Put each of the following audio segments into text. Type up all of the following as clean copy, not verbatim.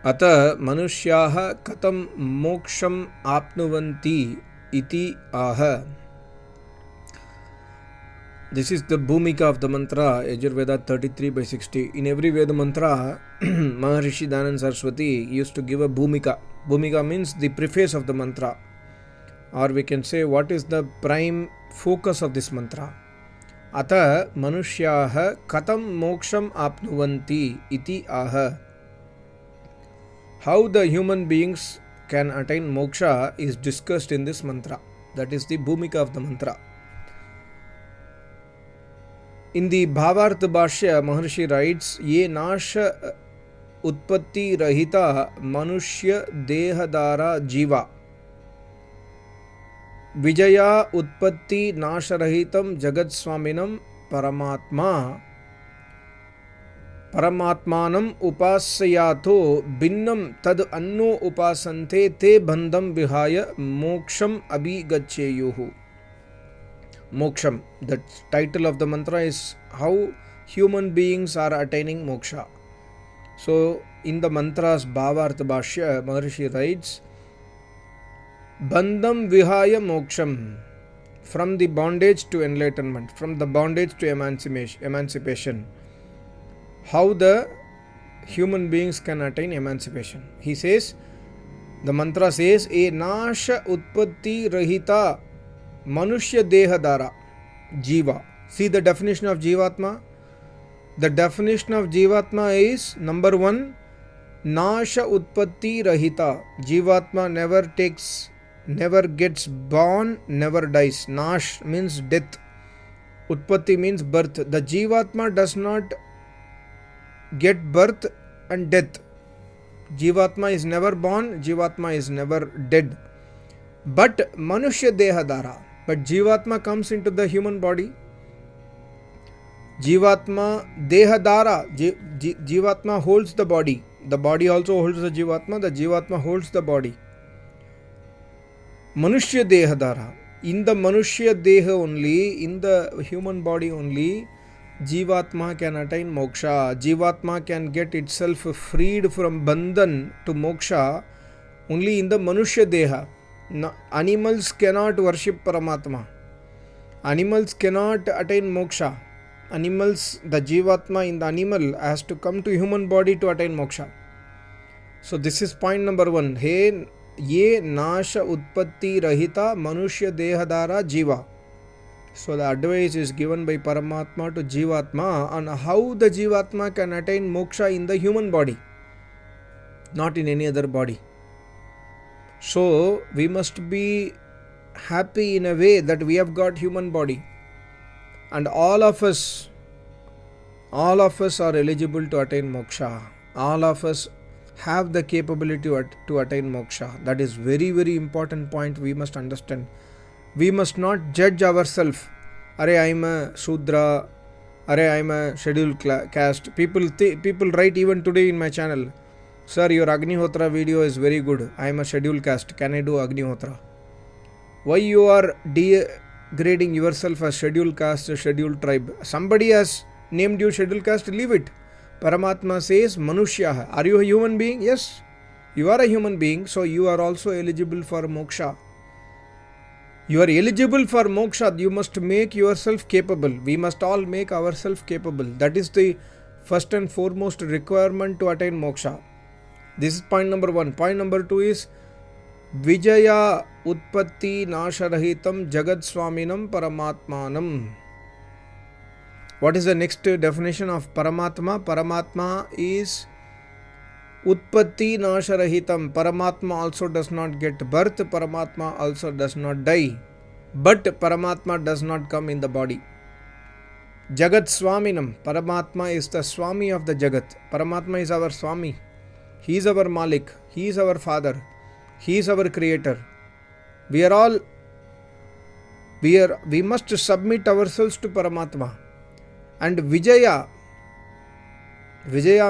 Ata manushyaha katam moksham apnuvanti iti aha. This is the bhumika of the mantra, Yajurveda 33/60. In every Veda mantra, Maharishi Danan Saraswati used to give a bhumika. Bhumika means the preface of the mantra, or we can say what is the prime focus of this mantra. Ata manushyaha katam moksham apnuvanti iti aha. How the human beings can attain moksha is discussed in this mantra. That is the bhumika of the mantra. In the Bhavartha Bhashya, Maharishi writes, Ye nasha utpatti rahita manushya dehadara jiva. Vijaya utpatti nasharahitam jagat swaminam paramatma. Paramatmanam upasayato binnam tad anno upasante te bandham vihaya moksham abhigacheyuhu. Moksham. The title of the mantra is how human beings are attaining moksha. So, in the mantra's Bhavartha Bhashya, Maharishi writes, Bandham vihaya moksham. From the bondage to enlightenment, from the bondage to emancipation. How the human beings can attain emancipation. He says, the mantra says, E nasha utpatti rahita manushya dehadara jiva. See the definition of jivatma. The definition of jivatma is, number one, nasha utpatti rahita. Jivatma never gets born, never dies. Nash means death. Utpatti means birth. The jivatma does not get birth and death. Jivatma is never born, Jivatma is never dead. But Manushya Dehadara. But Jivatma comes into the human body. Jivatma Dehadara. Jivatma holds the body. The body also holds the Jivatma. The Jivatma holds the body. Manushya Dehadara. In the Manushya Deha only, in the human body only, Jivatma can attain moksha. Jivatma can get itself freed from bandhan to moksha only in the Manushya Deha. No, animals cannot worship Paramatma. Animals cannot attain moksha. Animals, the Jivatma in the animal has to come to human body to attain moksha. So this is point number one. He ye nasha utpatti rahita manushya dehadara jiva. So the advice is given by Paramatma to Jivatma on how the Jivatma can attain moksha in the human body, not in any other body. So we must be happy in a way that we have got human body, and all of us are eligible to attain moksha. All of us have the capability to attain moksha. That is very, very important point we must understand. We must not judge ourselves. Arey, I am a Shudra. Arey, I am a scheduled caste. People write even today in my channel, Sir, your Agnihotra video is very good. I am a scheduled caste. Can I do Agnihotra? Why you are degrading yourself as scheduled caste, a scheduled tribe? Somebody has named you scheduled caste. Leave it. Paramatma says, Manushya. Are you a human being? Yes. You are a human being. So you are also eligible for moksha. You are eligible for moksha. You must make yourself capable. We must all make ourselves capable. That is the first and foremost requirement to attain moksha. This is point number one. Point number two is Vijaya Utpatti Nasharahitam Jagat Swaminam Paramatmanam. What is the next definition of Paramatma? Paramatma is Utpatti Nasharahitam. Paramatma also does not get birth. Paramatma also does not die. But Paramatma does not come in the body. Jagat Swaminam. Paramatma is the Swami of the Jagat. Paramatma is our Swami. He is our Malik. He is our Father. He is our Creator. We must submit ourselves to Paramatma. And Vijaya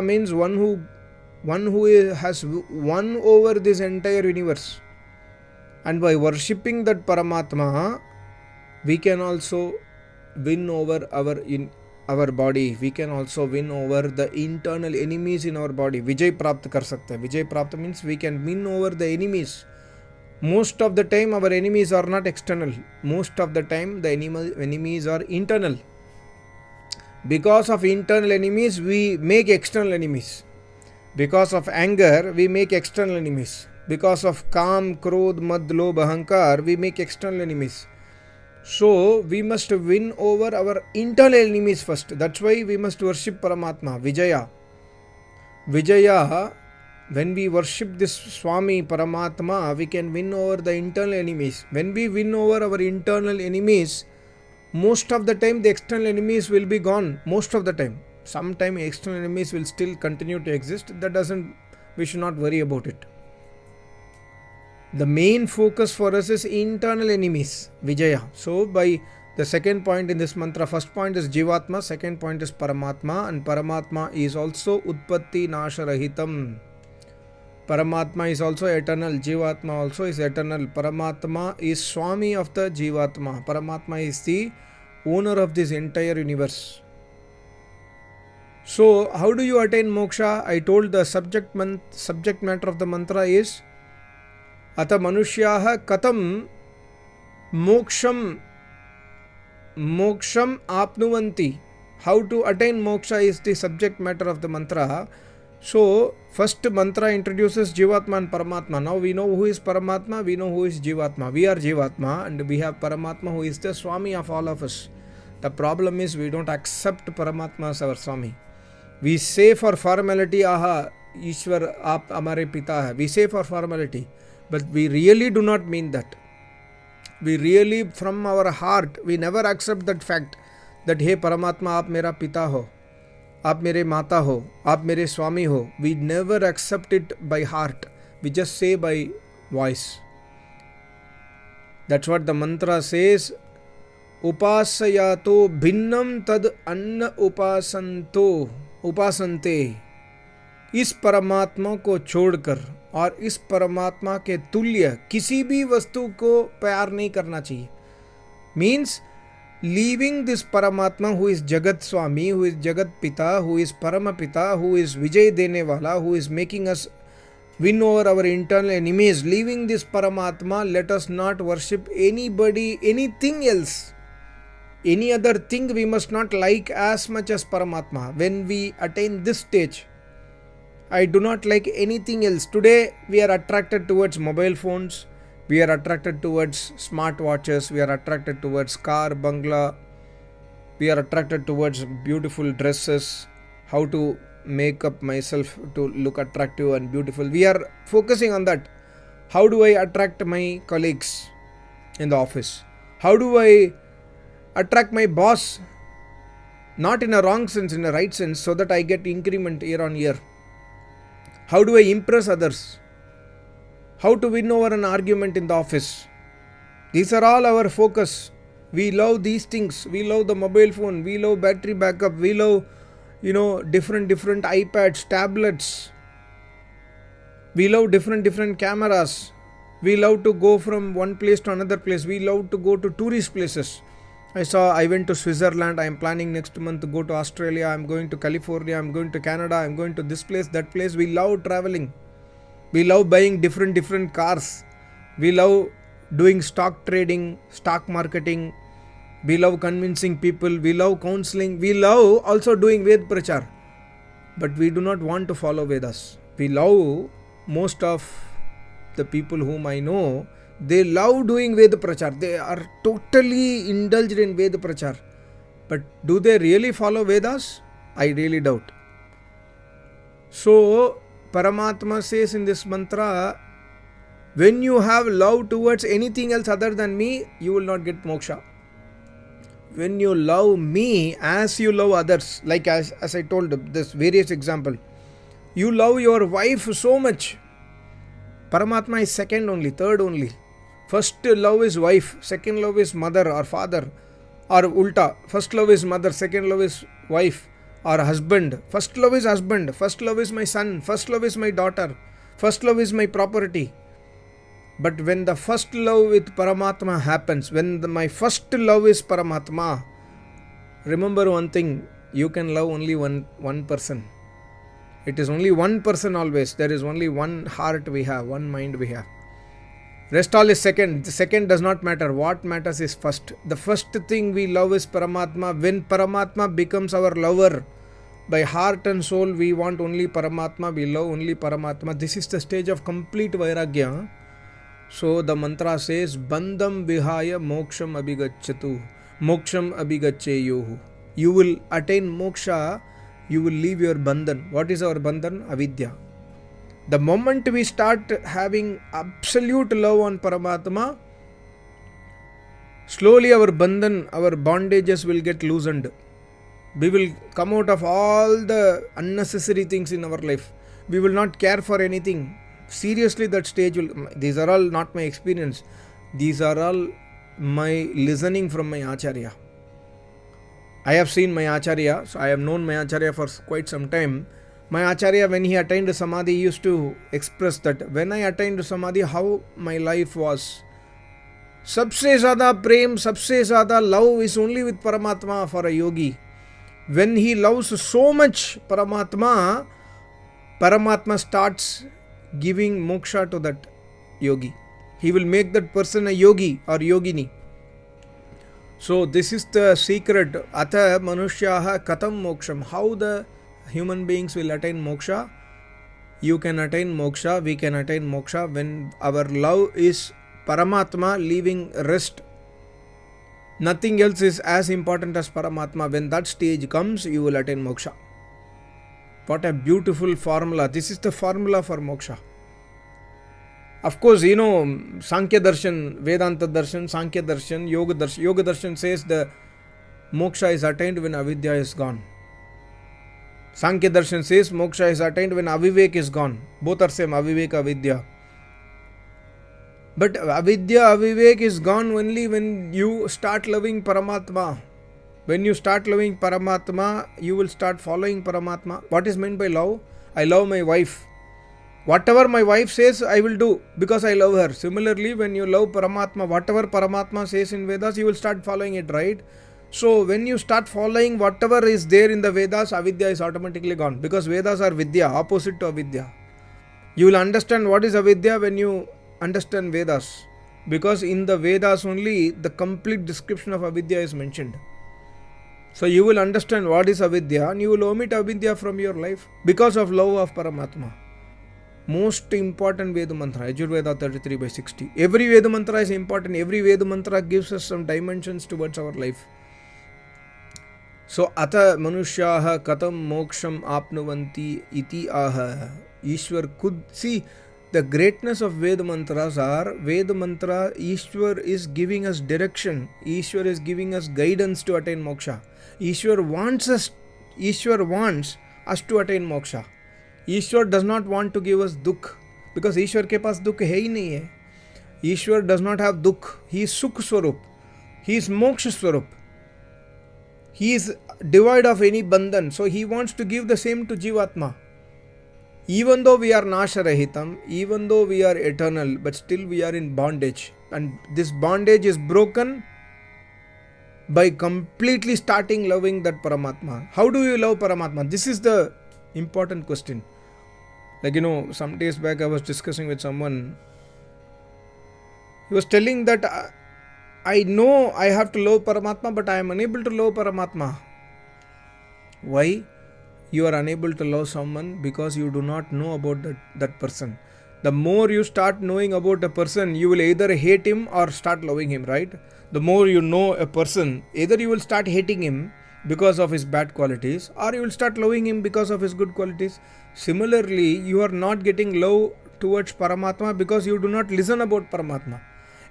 means one who has won over this entire universe. And by worshipping that Paramatma, we can also win over our body, we can also win over the internal enemies in our body. Vijay Prapt kar sakte. Vijay Prapt means we can win over the enemies. Most of the time our enemies are not external. Most of the time the enemies are internal. Because of internal enemies, we make external enemies. Because of anger, we make external enemies. Because of Kam, Krodh, Mad, Lobh, Ahankar, we make external enemies. So, we must win over our internal enemies first. That's why we must worship Paramatma, Vijaya. Vijaya, when we worship this Swami Paramatma, we can win over the internal enemies. When we win over our internal enemies, most of the time the external enemies will be gone. Most of the time. Sometime external enemies will still continue to exist. We should not worry about it. The main focus for us is internal enemies, Vijaya. So by the second point in this mantra, first point is Jivatma, second point is Paramatma, and Paramatma is also Utpatti Nasharahitam. Paramatma is also eternal. Jivatma also is eternal. Paramatma is Swami of the Jivatma. Paramatma is the owner of this entire universe. So, how do you attain moksha? I told the subject matter of the mantra is Ata Manushyaha Katam Moksham Apnuvanti. How to attain moksha is the subject matter of the mantra. So, first mantra introduces Jivatma and Paramatma. Now we know who is Paramatma, we know who is Jivatma. We are Jivatma and we have Paramatma who is the Swami of all of us. The problem is we don't accept Paramatma as our Swami. We say for formality, Aha, Ishwar, Aap Amare Pita hai. We say for formality. But we really do not mean that. We really, from our heart, we never accept that fact that, hey Paramatma, Aap mera Pita ho. आप मेरे माता हो, आप मेरे स्वामी हो. We never accept it by heart. We just say by voice. That's what the mantra says. Upasayato bhinnam tad anna upasante. इस परमात्मा को छोड़कर और इस परमात्मा के तुल्य किसी भी वस्तु को प्यार नहीं करना चाहिए. Means leaving this Paramatma who is Jagat Swami, who is Jagat Pita, who is Paramapita, who is Vijay Dene Wala, who is making us win over our internal enemies, leaving this Paramatma, let us not worship anybody, anything else. Any other thing we must not like as much as Paramatma. When we attain this stage, I do not like anything else. Today we are attracted towards mobile phones. We are attracted towards smart watches. We are attracted towards car, bungalow. We are attracted towards beautiful dresses. How to make up myself to look attractive and beautiful. We are focusing on that. How do I attract my colleagues in the office? How do I attract my boss? Not in a wrong sense, in a right sense, so that I get increment year on year. How do I impress others? How to win over an argument in the office. These are all our focus. We love these things. We love the mobile phone. We love battery backup. We love, different iPads, tablets. We love different cameras. We love to go from one place to another place. We love to go to tourist places. I went to Switzerland. I am planning next month to go to Australia. I am going to California. I am going to Canada. I am going to this place, that place. We love traveling. We love buying different cars. We love doing stock trading, stock marketing. We love convincing people. We love counseling. We love also doing Ved Prachar. But we do not want to follow Vedas. We love most of the people whom I know, they love doing Ved Prachar. They are totally indulged in Ved Prachar. But do they really follow Vedas? I really doubt. So, Paramatma says in this mantra, when you have love towards anything else other than me, you will not get moksha. When you love me as you love others, like as I told this various example, you love your wife so much. Paramatma is second only, third only. First love is wife, second love is mother or father, or ulta. First love is mother, second love is wife or husband. First love is husband, first love is my son, first love is my daughter, first love is my property. But when the first love with Paramatma happens, when my first love is Paramatma, remember one thing, you can love only one person. It is only one person always. There is only one heart we have, one mind we have. Rest all is second. The second does not matter. What matters is first. The first thing we love is Paramatma. When Paramatma becomes our lover, by heart and soul we want only Paramatma, we love only Paramatma. This is the stage of complete Vairagya. So the mantra says, Bandham vihaya moksham abhigacchatu, moksham abhigaccheyohu. You will attain moksha, you will leave your bandhan. What is our bandhan? Avidya. The moment we start having absolute love on Paramatma, slowly our bandhan, our bondages will get loosened. We will come out of all the unnecessary things in our life. We will not care for anything. Seriously, that stage will. These are all not my experience. These are all my listening from my Acharya. I have seen my Acharya, so I have known my Acharya for quite some time. My Acharya, when he attained Samadhi, used to express that when I attained Samadhi, how my life was. Sabse zyada prem, sabse zyada love is only with Paramatma for a yogi. When he loves so much Paramatma, Paramatma starts giving moksha to that yogi. He will make that person a yogi or yogini. So this is the secret. Atha manushyaha katam moksham. How the human beings will attain moksha? You can attain moksha, we can attain moksha when our love is Paramatma, leaving rest. Nothing else is as important as Paramatma. When that stage comes, you will attain moksha. What a beautiful formula. This is the formula for moksha. Of course, Sankhya Darshan, Vedanta Darshan, Sankhya Darshan, Yoga Darshan. Yoga Darshan says the moksha is attained when avidya is gone. Sankhya Darshan says moksha is attained when avivek is gone. Both are same, avivek, avidya. But avidya, avivek is gone only when you start loving Paramatma. When you start loving Paramatma, you will start following Paramatma. What is meant by love? I love my wife. Whatever my wife says, I will do because I love her. Similarly, when you love Paramatma, whatever Paramatma says in Vedas, you will start following it, right? So, when you start following whatever is there in the Vedas, avidya is automatically gone. Because Vedas are vidya, opposite to avidya. You will understand what is avidya when you understand Vedas. Because in the Vedas only, the complete description of avidya is mentioned. So, you will understand what is avidya and you will omit avidya from your life because of love of Paramatma. Most important Veda mantra, Yajurveda 33/60. Every Veda mantra is important. Every Veda mantra gives us some dimensions towards our life. So, Atha manushyaha katam moksham apnuvanti iti aha. Ishwar could see the greatness of Veda mantras are Veda mantra. Ishwar is giving us direction. Ishwar is giving us guidance to attain moksha. Ishwar wants us to attain moksha. Ishwar does not want to give us dukh because Ishwar ke paas dukh hai hi nahi hai. Ishwar does not have dukh. He is Sukh Swarup. He is Moksha Swarup. He is devoid of any bandhan. So he wants to give the same to Jivatma. Even though we are Nasharahitam, even though we are eternal, but still we are in bondage. And this bondage is broken by completely starting loving that Paramatma. How do you love Paramatma? This is the important question. Like, some days back I was discussing with someone. He was telling that I know I have to love Paramatma, but I am unable to love Paramatma. Why? You are unable to love someone because you do not know about that person. The more you start knowing about a person, you will either hate him or start loving him, right? The more you know a person, either you will start hating him because of his bad qualities or you will start loving him because of his good qualities. Similarly, you are not getting love towards Paramatma because you do not listen about Paramatma.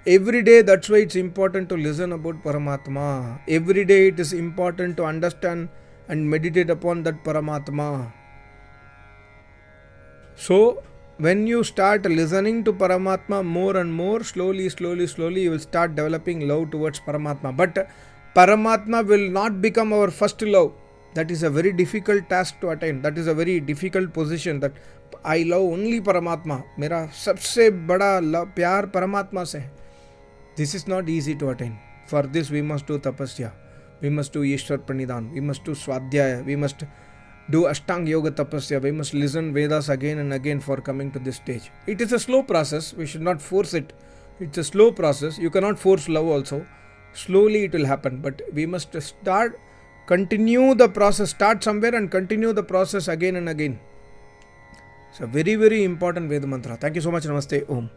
Every day, that's why it's important to listen about Paramatma. Every day it is important to understand and meditate upon that Paramatma. So, when you start listening to Paramatma more and more, slowly, you will start developing love towards Paramatma. But Paramatma will not become our first love. That is a very difficult task to attain. That is a very difficult position that I love only Paramatma. मेरा सबसे बड़ा प्यार Paramatma से है. This is not easy to attain. For this we must do tapasya. We must do Ishwar Pranidhan. We must do Swadhyaya. We must do Ashtang Yoga Tapasya. We must listen Vedas again and again for coming to this stage. It is a slow process. We should not force it. It's a slow process. You cannot force love also. Slowly it will happen. But we must continue the process. Start somewhere and continue the process again and again. It's a very, very important Veda mantra. Thank you so much. Namaste. Om.